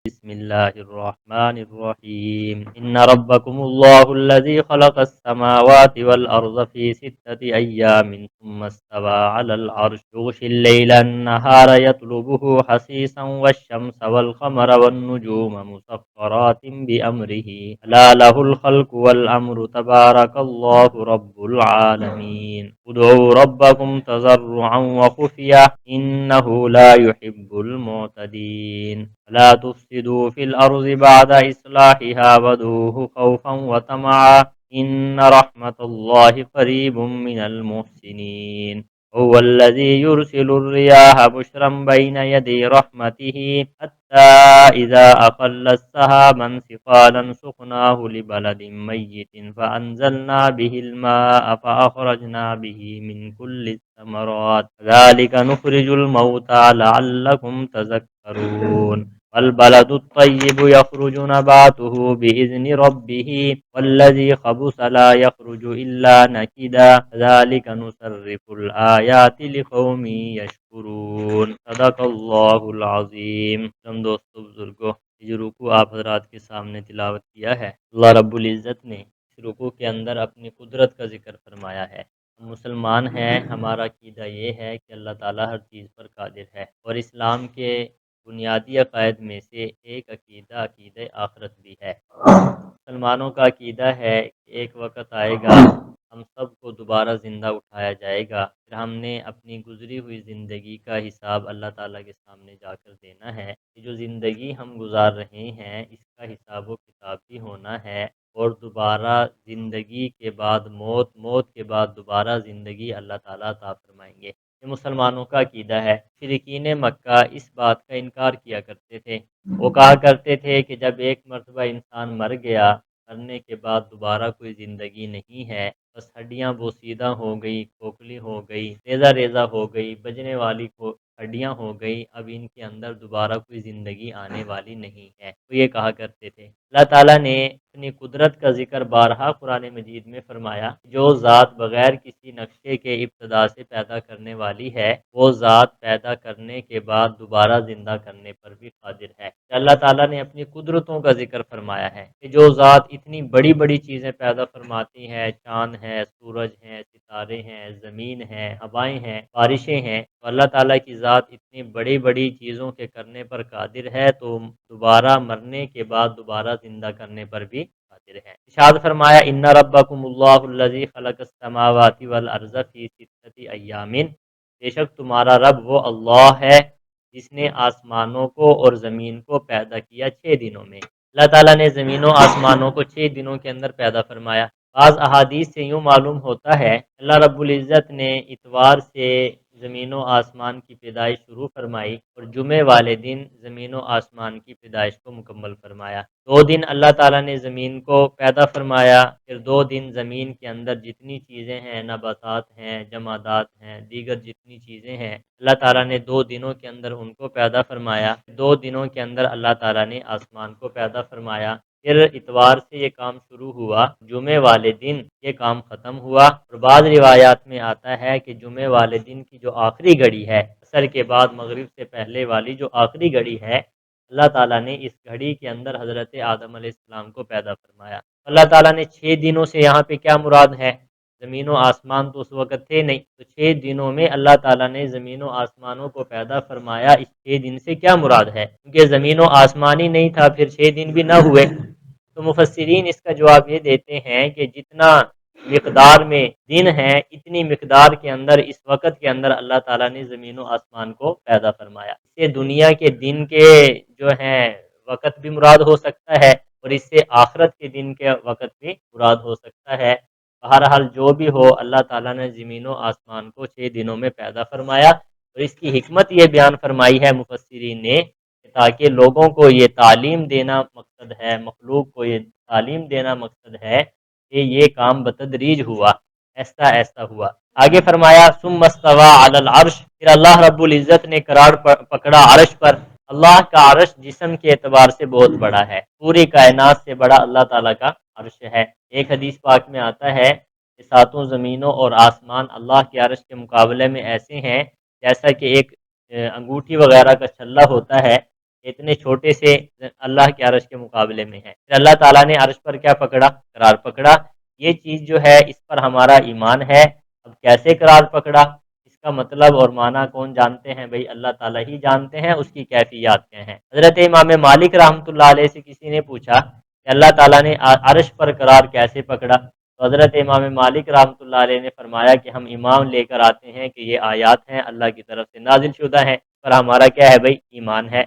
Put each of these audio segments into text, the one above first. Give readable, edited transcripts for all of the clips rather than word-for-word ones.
بسم الله الرحمن الرحيم إن ربكم الله الذي خلق السماوات والأرض في 6 أيام ثم استوى على العرش يغشي الليل النهار يطلبه حثيثا والشمس والقمر والنجوم مسخرات بأمره ألا له الخلق والأمر تبارك الله رب العالمين ادعوا ربكم تضرعا وخفيا إنه لا يحب المعتدين لا تفسدوا في الأرض بعد إصلاحها وادعوه خوفا وطمعا إن رحمة الله قريب من المحسنين هو الذي يرسل الرياح بشرا بين يدي رحمته حتى إذا أقلت سحابا ثقالا سقناه لبلد ميت فأنزلنا به الماء فأخرجنا به من كل الثمرات كذلك نخرج الموتى لعلكم تذكرون والبلد الطيب يخرج نباته بإذن ربه والذي خبث لا يخرج إلا نكدا كذلك نصرف الآيات لقوم يشكرون صدق اللہ العظیم۔ ہم دوستو بزرگوں، یہ رکوع آپ حضرات کے سامنے تلاوت کیا ہے، اللہ رب العزت نے اس رکوع کے اندر اپنی قدرت کا ذکر فرمایا ہے۔ ہم مسلمان ہیں، ہمارا عقیدہ یہ ہے کہ اللہ تعالیٰ ہر چیز پر قادر ہے، اور اسلام کے بنیادی عقائد میں سے ایک عقیدہ آخرت بھی ہے۔ مسلمانوں کا عقیدہ ہے کہ ایک وقت آئے گا ہم سب کو دوبارہ زندہ اٹھایا جائے گا، پھر ہم نے اپنی گزری ہوئی زندگی کا حساب اللہ تعالیٰ کے سامنے جا کر دینا ہے کہ جو زندگی ہم گزار رہے ہیں اس کا حساب و کتاب بھی ہونا ہے، اور دوبارہ زندگی کے بعد موت، موت کے بعد دوبارہ زندگی اللہ تعالیٰ عطا فرمائیں گے۔ یہ مسلمانوں کا عقیدہ ہے۔ مشرکین مکہ اس بات کا انکار کیا کرتے تھے، وہ کہا کرتے تھے کہ جب ایک مرتبہ انسان مر گیا، مرنے کے بعد دوبارہ کوئی زندگی نہیں ہے، بس ہڈیاں بوسیدہ ہو گئی، کھوکھلی ہو گئی، ریزہ ریزہ ہو گئی، بجنے والی ہڈیاں ہو گئی، اب ان کے اندر دوبارہ کوئی زندگی آنے والی نہیں ہے، تو یہ کہا کرتے تھے۔ اللہ تعالیٰ نے اپنی قدرت کا ذکر بارہا قرآن مجید میں فرمایا، جو ذات بغیر کسی نقشے کے ابتدا سے پیدا کرنے والی ہے، وہ ذات پیدا کرنے کے بعد دوبارہ زندہ کرنے پر بھی قادر ہے۔ اللہ تعالیٰ نے اپنی قدرتوں کا ذکر فرمایا ہے کہ جو ذات اتنی بڑی بڑی چیزیں پیدا فرماتی ہے، چاند ہے، سورج ہے، ستارے ہیں، زمین ہے، ہوائیں ہیں، بارشیں ہیں، تو اللہ تعالیٰ کی ذات اتنی بڑی بڑی چیزوں کے کرنے پر قادر ہے، تو دوبارہ مرنے کے بعد دوبارہ زندہ کرنے پر بھی قادر ہے۔ ارشاد فرمایا ان ربکم اللہ الذی خلق السماوات والارض فی ستۃ ایام، بے شک تمہارا رب وہ اللہ ہے جس نے آسمانوں کو اور زمین کو پیدا کیا 6 دنوں میں۔ اللہ تعالیٰ نے زمین و آسمانوں کو 6 دنوں کے اندر پیدا فرمایا۔ بعض احادیث سے یوں معلوم ہوتا ہے اللہ رب العزت نے اتوار سے زمین و آسمان کی پیدائش شروع فرمائی اور جمعے والے دن زمین و آسمان کی پیدائش کو مکمل فرمایا۔ 2 دن اللہ تعالیٰ نے زمین کو پیدا فرمایا، پھر 2 دن زمین کے اندر جتنی چیزیں ہیں، نباتات ہیں، جمادات ہیں، دیگر جتنی چیزیں ہیں، اللہ تعالیٰ نے 2 دنوں کے اندر ان کو پیدا فرمایا۔ 2 دنوں کے اندر اللہ تعالیٰ نے آسمان کو پیدا فرمایا۔ پھر اتوار سے یہ کام شروع ہوا، جمعے والے دن یہ کام ختم ہوا، اور بعض روایات میں آتا ہے کہ جمعے والے دن کی جو آخری گھڑی ہے، عصر کے بعد مغرب سے پہلے والی جو آخری گھڑی ہے، اللہ تعالیٰ نے اس گھڑی کے اندر حضرت آدم علیہ السلام کو پیدا فرمایا۔ اللہ تعالیٰ نے 6 دنوں سے یہاں پہ کیا مراد ہے؟ زمین و آسمان تو اس وقت تھے نہیں، تو 6 دنوں میں اللہ تعالیٰ نے زمین و آسمانوں کو پیدا فرمایا۔ اس 6 دن سے کیا مراد ہے؟ کیونکہ زمین و آسمان ہی نہیں تھا، پھر 6 دن بھی نہ ہوئے۔ تو مفسرین اس کا جواب یہ دیتے ہیں کہ جتنا مقدار میں دن ہے، اتنی مقدار کے اندر اس وقت کے اندر اللہ تعالیٰ نے زمین و آسمان کو پیدا فرمایا۔ اس سے دنیا کے دن کے جو ہیں وقت بھی مراد ہو سکتا ہے، اور اس سے آخرت کے دن کے وقت بھی مراد ہو سکتا ہے۔ بہرحال جو بھی ہو، اللہ تعالیٰ نے زمین و آسمان کو 6 دنوں میں پیدا فرمایا، اور اس کی حکمت یہ بیان فرمائی ہے مفسرین نے تاکہ لوگوں کو یہ تعلیم دینا مقصد ہے، مخلوق کو یہ تعلیم دینا مقصد ہے کہ یہ کام بتدریج ہوا، ایسا ایسا ہوا۔ آگے فرمایا ثم استوى علی العرش، پھر اللہ رب العزت نے قرار پکڑا عرش پر۔ اللہ کا عرش جسم کے اعتبار سے بہت بڑا ہے، پوری کائنات سے بڑا اللہ تعالیٰ کا عرش ہے۔ ایک حدیث پاک میں آتا ہے کہ 7 زمینوں اور آسمان اللہ کے عرش کے مقابلے میں ایسے ہیں جیسا کہ ایک انگوٹھی وغیرہ کا چھلا ہوتا ہے، اتنے چھوٹے سے اللہ کے عرش کے مقابلے میں ہے۔ پھر اللہ تعالیٰ نے عرش پر کیا پکڑا؟ قرار پکڑا۔ یہ چیز جو ہے اس پر ہمارا ایمان ہے۔ اب کیسے قرار پکڑا، اس کا مطلب اور معنی کون جانتے ہیں؟ بھئی اللہ تعالیٰ ہی جانتے ہیں، اس کی کیفیات کیا ہیں۔ حضرت امام مالک رحمۃ اللہ علیہ سے کسی نے پوچھا کہ اللہ تعالیٰ نے عرش پر قرار کیسے پکڑا؟ تو حضرت امام مالک رحمۃ اللہ علیہ نے فرمایا کہ ہم ایمان لے کر آتے ہیں کہ یہ آیات ہیں، اللہ کی طرف سے نازل شدہ ہیں، پر ہمارا کیا ہے بھئی؟ ایمان ہے،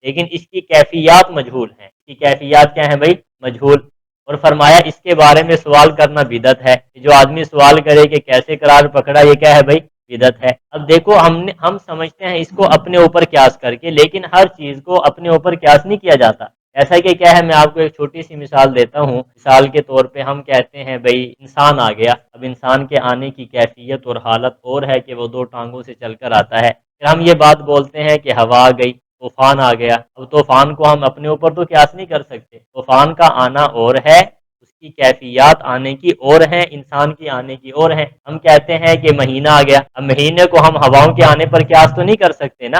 لیکن اس کی کیفیات مجہول ہیں۔ اس کی کیفیات کیا ہیں بھئی؟ مجہول۔ اور فرمایا اس کے بارے میں سوال کرنا بدعت ہے، کہ جو آدمی سوال کرے کہ کیسے قرار پکڑا، یہ کیا ہے بھئی؟ بدعت ہے۔ اب دیکھو ہم سمجھتے ہیں اس کو اپنے اوپر قیاس کر کے، لیکن ہر چیز کو اپنے اوپر قیاس نہیں کیا جاتا۔ ایسا کہ کیا ہے، میں آپ کو ایک چھوٹی سی مثال دیتا ہوں۔ مثال کے طور پہ ہم کہتے ہیں بھئی انسان آ گیا، اب انسان کے آنے کی کیفیت اور حالت اور ہے کہ وہ دو ٹانگوں سے چل کر آتا ہے۔ پھر ہم یہ بات بولتے ہیں کہ ہوا آ گئی، طوفان آ گیا۔ اب طوفان کو ہم اپنے اوپر تو قیاس نہیں کر سکتے، طوفان کا آنا اور ہے، اس کی کیفیات آنے کی اور ہیں، انسان کی آنے کی اور ہیں۔ ہم کہتے ہیں کہ مہینہ آ گیا، اب مہینے کو ہم ہواؤں کے آنے پر قیاس تو نہیں کر سکتے نا۔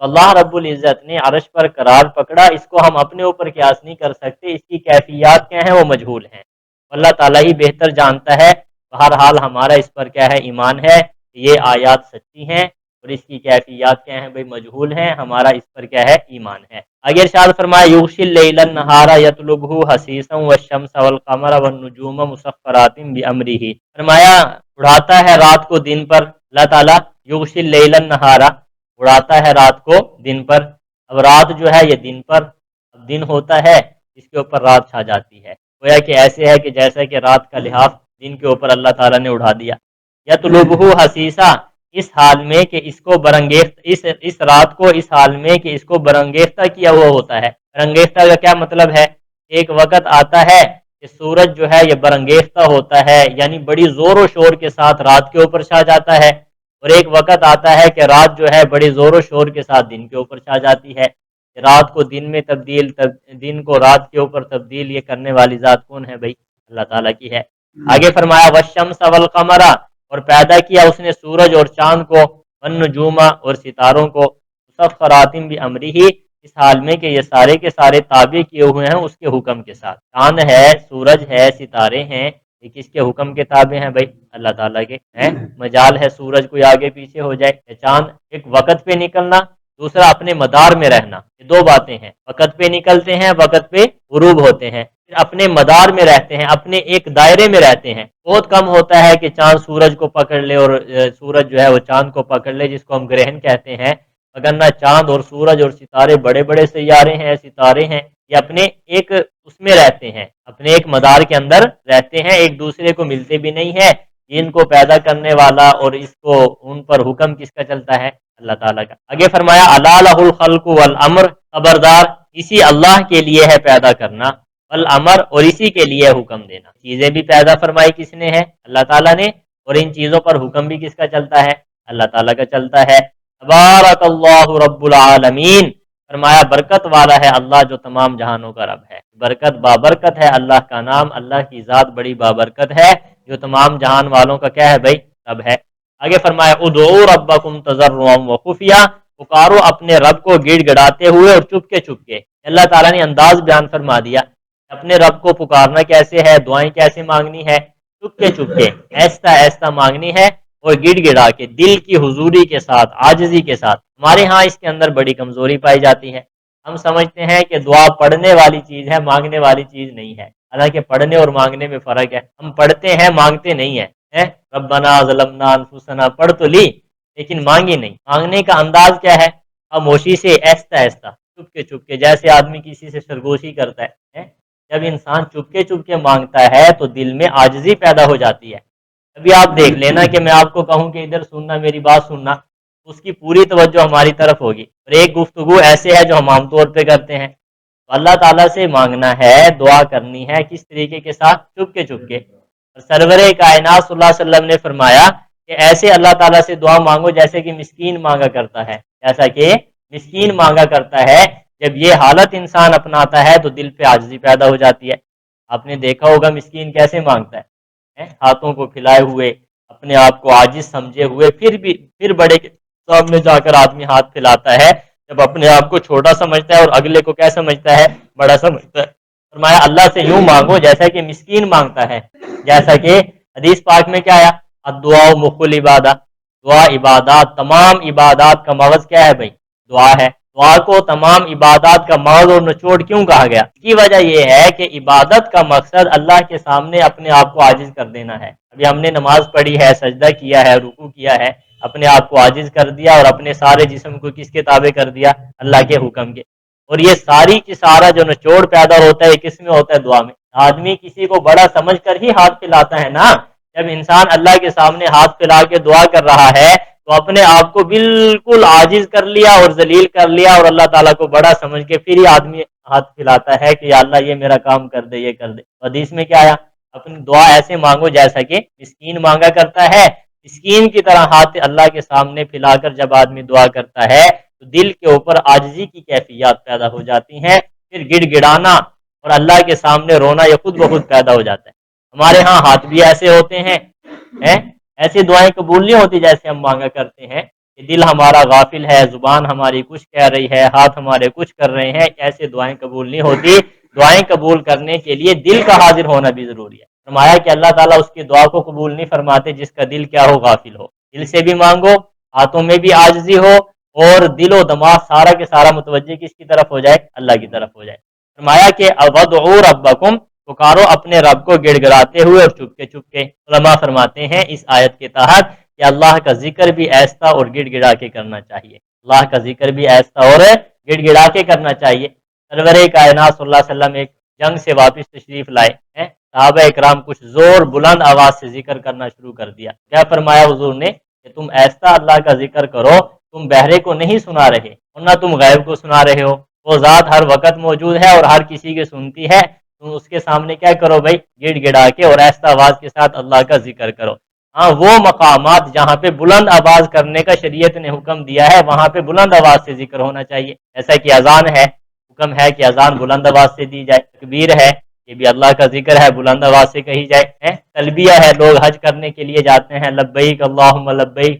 اللہ رب العزت نے عرش پر قرار پکڑا، اس کو ہم اپنے اوپر قیاس نہیں کر سکتے، اس کی کیفیات کیا ہیں؟ وہ مجہول ہیں، اللہ تعالیٰ ہی بہتر جانتا ہے۔ بہرحال ہمارا اس پر کیا ہے؟ ایمان ہے، یہ آیات سچی ہیں، اور اس کی کیفیات کیا ہیں بھئی؟ مجہول ہیں، ہمارا اس پر کیا ہے؟ ایمان ہے۔ آگے ارشاد فرمایا یغشی اللیل النہار یطلبہ حثیثا والشمس والقمر والنجوم مسخرات بامرہ، فرمایا اڑاتا ہے رات کو دن پر، اللہ تعالیٰ یغشی اللیل النہار اڑاتا ہے رات کو دن پر۔ اب رات جو ہے یہ دن پر، اب دن ہوتا ہے اس کے اوپر رات چھا جاتی ہے، گویا کہ ایسے ہے کہ جیسا کہ رات کا لحاف دن کے اوپر اللہ تعالیٰ نے اڑا دیا۔ یطلبہ حثیثا، اس حال میں کہ اس کو برنگیخت، اس رات کو اس حال میں کہ اس کو برنگیختہ کیا ہوا ہوتا ہے۔ برنگیختہ کا کیا مطلب ہے؟ ایک وقت آتا ہے کہ سورج جو ہے یہ برنگیختہ ہوتا ہے، یعنی بڑی زور و شور کے ساتھ رات کے اوپر چھا جاتا ہے، اور ایک وقت آتا ہے کہ رات جو ہے بڑی زور و شور کے ساتھ دن کے اوپر چھا جاتی ہے۔ رات کو دن میں تبدیل، دن کو رات کے اوپر تبدیل یہ کرنے والی ذات کون ہے بھائی؟ اللہ تعالیٰ کی ہے۔ آگے فرمایا والشمس والقمر، اور پیدا کیا اس نے سورج اور چاند کو، والنجوم اور ستاروں کو، مسخرات بامرہ، اس حال میں کہ یہ سارے کے سارے تابع کیے ہوئے ہیں اس کے حکم کے ساتھ۔ چاند ہے، سورج ہے، ستارے ہیں، یہ کس کے حکم کے تابع ہیں بھائی؟ اللہ تعالیٰ کے ہیں۔ مجال ہے سورج کوئی آگے پیچھے ہو جائے، چاند ایک وقت پہ نکلنا، دوسرا اپنے مدار میں رہنا، یہ دو باتیں ہیں، وقت پہ نکلتے ہیں، وقت پہ غروب ہوتے ہیں، پھر اپنے مدار میں رہتے ہیں، اپنے ایک دائرے میں رہتے ہیں۔ بہت کم ہوتا ہے کہ چاند سورج کو پکڑ لے اور سورج جو ہے وہ چاند کو پکڑ لے، جس کو ہم گرہن کہتے ہیں، وگرنہ چاند اور سورج اور ستارے بڑے بڑے سیارے ہیں، ستارے ہیں، یہ اپنے ایک اس میں رہتے ہیں، اپنے ایک مدار کے اندر رہتے ہیں، ایک دوسرے کو ملتے بھی نہیں ہے۔ ان کو پیدا کرنے والا اور اس کو ان پر حکم کس کا چلتا ہے؟ اللہ تعالیٰ کا۔ آگے فرمایا الا لہ الخلق والامر، خبردار اسی اللہ کے لیے ہے پیدا کرنا، والامر اور اسی کے لیے حکم دینا۔ چیزیں بھی پیدا فرمائی کس نے ہے؟ اللہ تعالیٰ نے، اور ان چیزوں پر حکم بھی کس کا چلتا ہے؟ اللہ تعالیٰ کا چلتا ہے۔ تبارک اللہ رب العالمین، فرمایا برکت والا ہے اللہ جو تمام جہانوں کا رب ہے۔ برکت بابرکت ہے اللہ کا نام، اللہ کی ذات بڑی بابرکت ہے جو تمام جہان والوں کا کیا ہے بھائی؟ رب ہے۔ آگے فرمایا ادعوا ربکم تضرعا وخفیا، پکارو اپنے رب کو گڑ گڑاتے ہوئے اور چپکے چپکے۔ اللہ تعالیٰ نے انداز بیان فرما دیا، اپنے رب کو پکارنا کیسے ہے، دعائیں کیسے مانگنی ہے؟ چپکے چپکے، ایستا ایستا مانگنی ہے، اور گڑ گڑا کے، دل کی حضوری کے ساتھ، عاجزی کے ساتھ۔ ہمارے ہاں اس کے اندر بڑی کمزوری پائی جاتی ہے، ہم سمجھتے ہیں کہ دعا پڑھنے والی چیز ہے، مانگنے والی چیز نہیں ہے، حالانکہ پڑھنے اور مانگنے میں فرق ہے۔ ہم پڑھتے ہیں، مانگتے نہیں ہیں۔ ربنا ظلمنا انفسنا پڑھ تو لی لیکن مانگی نہیں۔ مانگنے کا انداز کیا ہے؟ خاموشی سے، ایستا ایستا، چپکے چپکے، جیسے آدمی کسی سے سرگوشی کرتا ہے۔ جب انسان چپکے چپکے مانگتا ہے تو دل میں عاجزی پیدا ہو جاتی ہے۔ ابھی آپ دیکھ لینا کہ میں آپ کو کہوں کہ ادھر سننا، میری بات سننا، اس کی پوری توجہ ہماری طرف ہوگی، اور ایک گفتگو ایسے ہے جو ہم عام طور پہ کرتے ہیں۔ تو اللہ تعالیٰ سے مانگنا ہے، دعا کرنی ہے، کس طریقے کے ساتھ؟ چپکے چپکے۔ اور سرور کائنات صلی اللہ علیہ وسلم نے فرمایا کہ ایسے اللہ تعالیٰ سے دعا مانگو جیسے کہ مسکین مانگا کرتا ہے، جیسا کہ مسکین مانگا کرتا ہے۔ جب یہ حالت انسان اپناتا ہے تو دل پہ عاجزی پیدا ہو جاتی ہے۔ آپ نے دیکھا ہوگا مسکین کیسے مانگتا ہے، ہاتھوں کو پھیلائے ہوئے، اپنے آپ کو عاجز سمجھے ہوئے، پھر بڑے کے سامنے جا کر آدمی ہاتھ پھیلاتا ہے جب اپنے آپ کو چھوٹا سمجھتا ہے اور اگلے کو کیا سمجھتا ہے؟ بڑا سمجھتا ہے۔ فرمایا اللہ سے یوں مانگو جیسا کہ مسکین مانگتا ہے، جیسا کہ حدیث پاک میں کیا آیا؟ الدعاء مخ العبادہ، دعا عبادات، تمام عبادات کا مغز کیا ہے بھائی؟ دعا ہے۔ دعا کو تمام عبادات کا مغز اور نچوڑ کیوں کہا گیا؟ اس کی وجہ یہ ہے کہ عبادت کا مقصد اللہ کے سامنے اپنے آپ کو عاجز کر دینا ہے۔ ابھی ہم نے نماز پڑھی ہے، سجدہ کیا ہے، رکوع کیا ہے، اپنے آپ کو عاجز کر دیا اور اپنے سارے جسم کو کس کے تابع کر دیا؟ اللہ کے حکم کے۔ اور یہ ساری کی سارا جو نچوڑ پیدا ہوتا ہے کس میں ہوتا ہے؟ دعا میں۔ آدمی کسی کو بڑا سمجھ کر ہی ہاتھ پھیلاتا ہے نا۔ جب انسان اللہ کے سامنے ہاتھ پھیلا کے دعا کر رہا ہے تو اپنے آپ کو بالکل عاجز کر لیا اور ذلیل کر لیا اور اللہ تعالیٰ کو بڑا سمجھ کے پھر ہی آدمی ہاتھ پھیلاتا ہے کہ یا اللہ یہ میرا کام کر دے، یہ کر دے۔ حدیث میں کیا آیا؟ اپنی دعا ایسے مانگو جیسا کہ مسکین مانگا کرتا ہے۔ مسکین کی طرح ہاتھ اللہ کے سامنے پھیلا کر جب آدمی دعا کرتا ہے تو دل کے اوپر عاجزی کی کیفیات پیدا ہو جاتی ہیں، پھر گڑ گڑانا اور اللہ کے سامنے رونا یہ خود بخود پیدا ہو جاتا ہے۔ ہمارے ہاں ہاتھ بھی ایسے ہوتے ہیں، ایسی دعائیں قبول نہیں ہوتی جیسے ہم مانگا کرتے ہیں کہ دل ہمارا غافل ہے، زبان ہماری کچھ کہہ رہی ہے، ہاتھ ہمارے کچھ کر رہے ہیں، ایسے دعائیں قبول نہیں ہوتی۔ دعائیں قبول کرنے کے لیے دل کا حاضر ہونا بھی ضروری ہے۔ فرمایا کہ اللہ تعالیٰ اس کی دعا کو قبول نہیں فرماتے جس کا دل کیا ہو؟ غافل ہو۔ دل سے بھی مانگو، ہاتھوں میں بھی عاجزی ہو، اور دل و دماغ سارا کے سارا متوجہ کس کی طرف ہو جائے؟ اللہ کی طرف ہو جائے۔ فرمایا کہ وَادْعُوا رَبَّكُمْ، پکارو اپنے رب کو گڑ گڑاتے ہوئے اور چپ کے۔ علماء فرماتے ہیں اس آیت کے تحت کہ اللہ کا ذکر بھی ایسا اور گڑ گڑا کے کرنا چاہیے۔ اللہ کا ذکر بھی ایسا اور گڑ گڑا کے کرنا چاہیے۔ سرور کائنات صلی اللہ علیہ وسلم ایک جنگ سے واپس تشریف لائے ہیں، صحابہ اکرام کچھ زور بلند آواز سے ذکر کرنا شروع کر دیا۔ کیا فرمایا حضور نے کہ تم ایسا اللہ کا ذکر کرو، تم بہرے کو نہیں سنا رہے اور نہ تم غیب کو سنا رہے ہو، وہ ذات ہر وقت موجود ہے اور ہر کسی کی سنتی ہے۔ تم اس کے سامنے کیا کرو بھائی؟ گڑ گڑا کے اور ایسا آواز کے ساتھ اللہ کا ذکر کرو۔ ہاں، وہ مقامات جہاں پہ بلند آواز کرنے کا شریعت نے حکم دیا ہے وہاں پہ بلند آواز سے ذکر ہونا چاہیے، جیسا کہ اذان ہے، حکم ہے کہ اذان بلند آواز سے دی جائے۔ تکبیر ہے، یہ بھی اللہ کا ذکر ہے، بلند آواز سے کہی جائے۔ تلبیہ ہے، لوگ حج کرنے کے لیے جاتے ہیں، لبیک اللہم لبیک،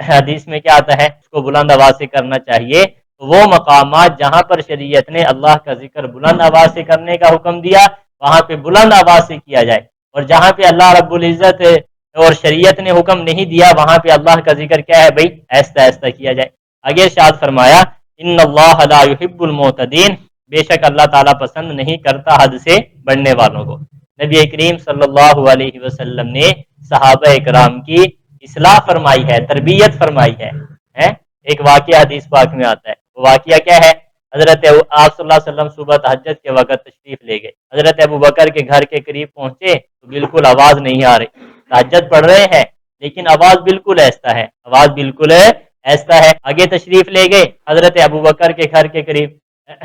حدیث میں کیا آتا ہے؟ اس کو بلند آواز سے کرنا چاہیے۔ تو وہ مقامات جہاں پر شریعت نے اللہ کا ذکر بلند آواز سے کرنے کا حکم دیا وہاں پہ بلند آواز سے کیا جائے، اور جہاں پہ اللہ رب العزت اور شریعت نے حکم نہیں دیا وہاں پہ اللہ کا ذکر کیا ہے بھائی؟ ایسا ایسا کیا جائے۔ آگے ارشاد فرمایا ان اللہ لا يحب المعتدین، بے شک اللہ تعالیٰ پسند نہیں کرتا حد سے بڑھنے والوں کو۔ نبی کریم صلی اللہ علیہ وسلم نے صحابہ اکرام کی اصلاح فرمائی ہے، تربیت فرمائی ہے۔ ایک واقعہ حدیث پاک میں آتا ہے، وہ واقعہ کیا ہے؟ حضرت آپ صلی اللہ علیہ وسلم صبح تہجد کے وقت تشریف لے گئے، حضرت ابو بکر کے گھر کے قریب پہنچے تو بالکل آواز نہیں آ رہی، تہجد پڑھ رہے ہیں لیکن آواز بالکل ایسا ہے، آواز بالکل ایسا ہے۔ آگے تشریف لے گئے حضرت ابو بکر کے گھر کے قریب،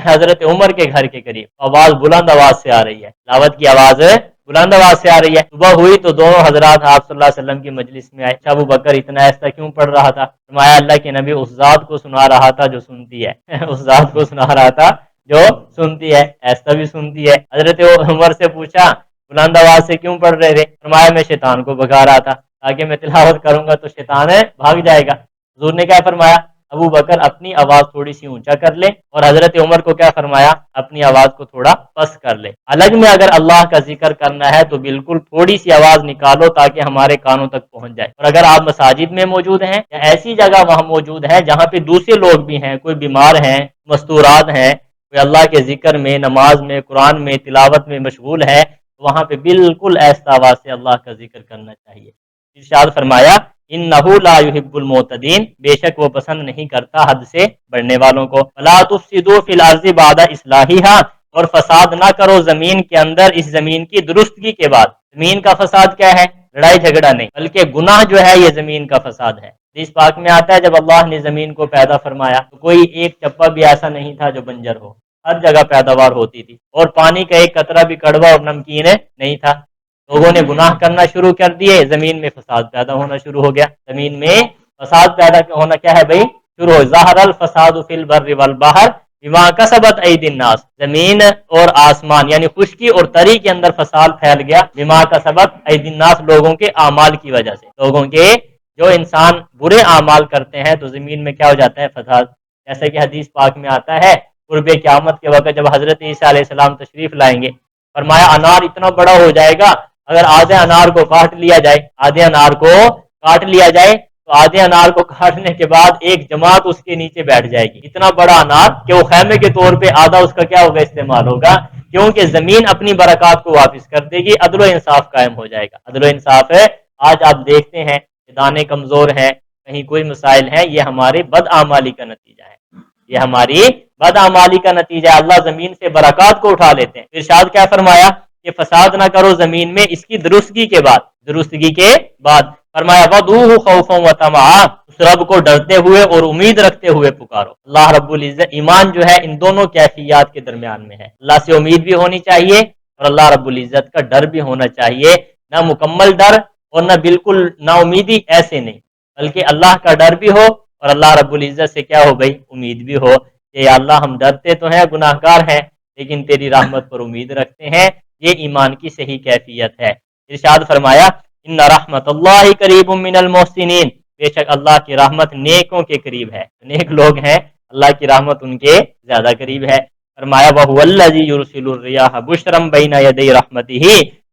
حضرت عمر کے گھر کے قریب، آواز بلند آواز سے آ رہی ہے، تلاوت کی آواز بلند آواز سے آ رہی ہے۔ صبح ہوئی تو دونوں حضرات آپ صلی اللہ علیہ وسلم کی مجلس میں آئے۔ ابو بکر اتنا ایسا کیوں پڑھ رہا تھا؟ فرمایا اللہ کے نبی اس ذات کو سنا رہا تھا جو سنتی ہے، اس ذات کو سنا رہا تھا جو سنتی ہے، ایسا بھی سنتی ہے۔ حضرت عمر سے پوچھا بلند آواز سے کیوں پڑھ رہے تھے؟ فرمایا میں شیطان کو بھگا رہا تھا، تاکہ میں تلاوت کروں گا تو شیطان بھاگ جائے گا۔ حضور نے کیا فرمایا؟ ابو بکر اپنی آواز تھوڑی سی اونچا کر لے، اور حضرت عمر کو کیا فرمایا؟ اپنی آواز کو تھوڑا پس کر لے۔ الگ میں اگر اللہ کا ذکر کرنا ہے تو بالکل تھوڑی سی آواز نکالو تاکہ ہمارے کانوں تک پہنچ جائے۔ اور اگر آپ مساجد میں موجود ہیں یا ایسی جگہ وہاں موجود ہیں جہاں پہ دوسرے لوگ بھی ہیں، کوئی بیمار ہیں، مستورات ہیں، کوئی اللہ کے ذکر میں، نماز میں، قرآن میں، تلاوت میں مشغول ہے، تو وہاں پہ بالکل ایسا آواز سے اللہ کا ذکر کرنا چاہیے۔ ارشاد فرمایا انہ لا يحب المعتدین، بے شک وہ پسند نہیں کرتا حد سے بڑھنے والوں کو۔ ولا تفسدوا فی الارض بعد اصلاحها، اور فساد نہ کرو زمین کے اندر اس زمین کی درستگی کے بعد۔ زمین کا فساد کیا ہے؟ لڑائی جھگڑا نہیں، بلکہ گناہ جو ہے یہ زمین کا فساد ہے۔ اس پاک میں آتا ہے جب اللہ نے زمین کو پیدا فرمایا تو کوئی ایک چپا بھی ایسا نہیں تھا جو بنجر ہو، ہر جگہ پیداوار ہوتی تھی، اور پانی کا ایک قطرہ بھی کڑوا اور نمکین نہیں تھا۔ لوگوں نے گناہ کرنا شروع کر دیے، زمین میں فساد پیدا ہونا شروع ہو گیا۔ زمین میں فساد پیدا ہونا کیا ہے بھائی؟ شروع ہو۔ ظاہر الفساد فی البر والبحر بما کسبت ایدی الناس، زمین اور آسمان یعنی خشکی اور تری کے اندر فساد پھیل گیا، بما کسبت ایدی الناس، لوگوں کے اعمال کی وجہ سے۔ لوگوں کے جو انسان برے اعمال کرتے ہیں تو زمین میں کیا ہو جاتا ہے؟ فساد جیسا کہ حدیث پاک میں آتا ہے قرب قیامت کے وقت جب حضرت عیسیٰ علیہ السلام تشریف لائیں گے، فرمایا انار اتنا بڑا ہو جائے گا، اگر آدھے انار کو کاٹ لیا جائے، آدھے انار کو کاٹ لیا جائے تو آدھے انار کو کاٹنے کے بعد ایک جماعت اس کے نیچے بیٹھ جائے گی، اتنا بڑا انار کہ وہ خیمے کے طور پہ آدھا اس کا کیا ہوگا، استعمال ہوگا، کیونکہ زمین اپنی برکات کو واپس کر دے گی، عدل و انصاف قائم ہو جائے گا۔ عدل و انصاف ہے، آج آپ دیکھتے ہیں کہ دانے کمزور ہیں، کہیں کوئی مسائل ہیں، یہ ہمارے بدعمالی کا نتیجہ ہے، یہ ہماری بدعمالی کا نتیجہ ہے۔ اللہ زمین سے برکات کو اٹھا لیتے ہیں۔ ارشاد کیا فرمایا کہ فساد نہ کرو زمین میں اس کی درستگی کے بعد، درستگی کے بعد فرمایا وَدْعُوهُ خَوْفًا وَطَمَعًا، اس رب کو ڈرتے ہوئے اور امید رکھتے ہوئے پکارو۔ اللہ رب العزت، ایمان جو ہے ان دونوں کیفیات کے درمیان میں ہے، اللہ سے امید بھی ہونی چاہیے اور اللہ رب العزت کا ڈر بھی ہونا چاہیے، نہ مکمل ڈر اور نہ بالکل نا امیدی، ایسے نہیں، بلکہ اللہ کا ڈر بھی ہو اور اللہ رب العزت سے کیا ہو بھائی، امید بھی ہو کہ یا اللہ ہم ڈرتے تو ہیں، گناہ گار ہیں، لیکن تیری رحمت پر امید رکھتے ہیں۔ یہ ایمان کی صحیح کیفیت ہے۔ ارشاد فرمایا ان رحمت اللہ قریب من المحسنین، بے شک اللہ کی رحمت نیکوں کے قریب ہے، نیک لوگ ہیں اللہ کی رحمت ان کے زیادہ قریب ہے۔ فرمایا وَهُوَ الَّذِي يُرْسِلُ الرِّيَاحَ بُشْرًا بَيْنَ يَدَيْ رَحْمَتِهِ،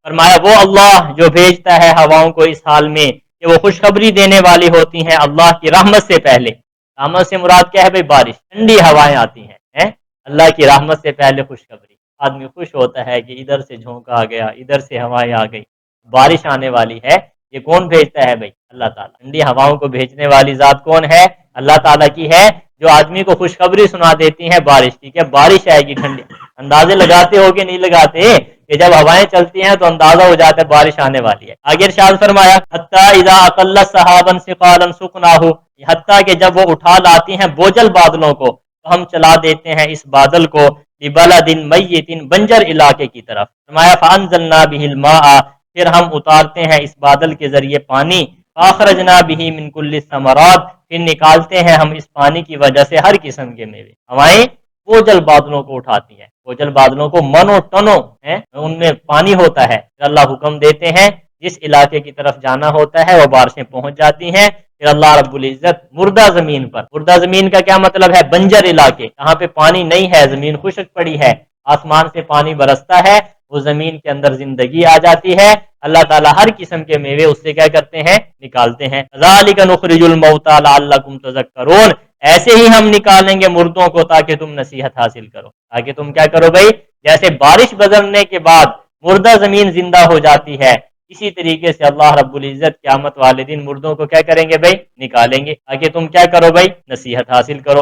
فرمایا وہ اللہ جو بھیجتا ہے ہواؤں کو اس حال میں کہ وہ خوشخبری دینے والی ہوتی ہیں اللہ کی رحمت سے پہلے۔ رحمت سے مراد کیا ہے بھائی، بارش، ٹھنڈی ہوائیں آتی ہیں اللہ کی رحمت سے پہلے خوشخبری۔ آدمی خوش ہوتا ہے کہ ادھر سے جھونکا آ گیا، ادھر سے ہوائیں آ گئی، بارش آنے والی ہے۔ یہ کون بھیجتا ہے بھائی، اللہ تعالیٰ۔ ٹھنڈی ہواؤں کو بھیجنے والی ذات کون ہے، اللہ تعالیٰ کی ہے، جو آدمی کو خوشخبری سنا دیتی ہیں بارش کی کہ بارش آئے گی ٹھنڈی۔ اندازے لگاتے ہو کہ نہیں لگاتے کہ جب ہوائیں چلتی ہیں تو اندازہ ہو جاتا ہے بارش آنے والی ہے۔ آگے ارشاد فرمایا حتی اذا اقلت سحابا ثقالا سقناہ، حتیٰ کہ جب وہ اٹھا لاتی ہیں بوجھل بادلوں کو تو ہم چلا دیتے ہیں اس بادل کو ببلد میت، بنجر علاقے کی طرف۔ فرمایا فانزلنا به الماء، پھر ہم اتارتے ہیں اس بادل کے ذریعے پانی، فاخرجنا به من كل الثمرات، پھر نکالتے ہیں ہم اس پانی کی وجہ سے ہر قسم کے میوے۔ ہوائیں بوجھل بادلوں کو اٹھاتی ہیں، بوجھل بادلوں کو منوں ٹنوں ہیں ان میں پانی ہوتا ہے، پھر اللہ حکم دیتے ہیں جس علاقے کی طرف جانا ہوتا ہے وہ بارشیں پہنچ جاتی ہیں۔ پھر اللہ رب العزت مردہ زمین پر، مردہ زمین کا کیا مطلب ہے، بنجر علاقے، جہاں پہ پانی نہیں ہے، زمین خشک پڑی ہے، آسمان سے پانی برستا ہے، وہ زمین کے اندر زندگی آ جاتی ہے، اللہ تعالیٰ ہر قسم کے میوے اس سے کیا کرتے ہیں، نکالتے ہیں۔ ذالک نخرج الموتى لعلکم تذکرون، ایسے ہی ہم نکالیں گے مردوں کو تاکہ تم نصیحت حاصل کرو، تاکہ تم کیا کرو بھائی، جیسے بارش گزرنے کے بعد مردہ زمین زندہ ہو جاتی ہے، اسی طریقے سے اللہ رب العزت قیامت والے دن مردوں کو کیا کریں گے بھائی، نکالیں گے، تاکہ تم کیا کرو بھائی، نصیحت حاصل کرو۔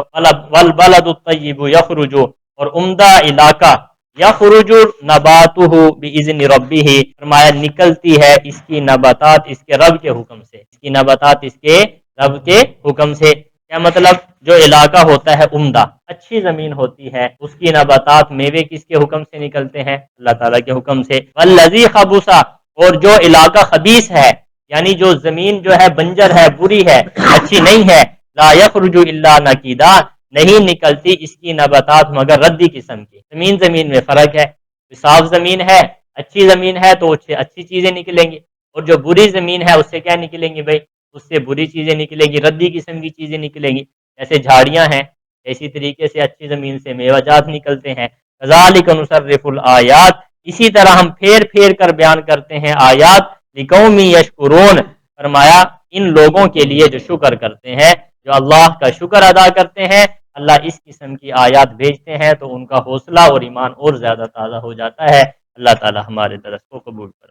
والبلد الطیب یخرج، اور عمدہ علاقہ، یخرج نباتہ باذن ربہ، فرمایا نکلتی ہے اس کی نباتات اس کے رب کے حکم سے، اس کی نباتات اس کے رب کے حکم سے۔ کیا مطلب، جو علاقہ ہوتا ہے عمدہ، اچھی زمین ہوتی ہے، اس کی نباتات میوے کس کے حکم سے نکلتے ہیں، اللہ تعالیٰ کے حکم سے۔ والذی خبث، اور جو علاقہ خبیث ہے، یعنی جو زمین جو ہے بنجر ہے، بری ہے، اچھی نہیں ہے، لا یخرج الا نکیدا، نہیں نکلتی اس کی نباتات مگر ردی قسم کی۔ زمین میں فرق ہے، صاف زمین ہے، اچھی زمین ہے تو اس سے اچھی چیزیں نکلیں گی، اور جو بری زمین ہے اس سے کیا نکلیں گی بھائی، اس سے بری چیزیں نکلیں گی، ردی قسم کی چیزیں نکلیں گی۔ جیسے جھاڑیاں ہیں، اسی طریقے سے اچھی زمین سے میوہ جات نکلتے ہیں۔ کذالک نصرف الآیات، اسی طرح ہم پھیر پھیر کر بیان کرتے ہیں آیات، لقوم یشکرون، فرمایا ان لوگوں کے لیے جو شکر کرتے ہیں، جو اللہ کا شکر ادا کرتے ہیں، اللہ اس قسم کی آیات بھیجتے ہیں تو ان کا حوصلہ اور ایمان اور زیادہ تازہ ہو جاتا ہے۔ اللہ تعالی ہمارے درس کو قبول کرے۔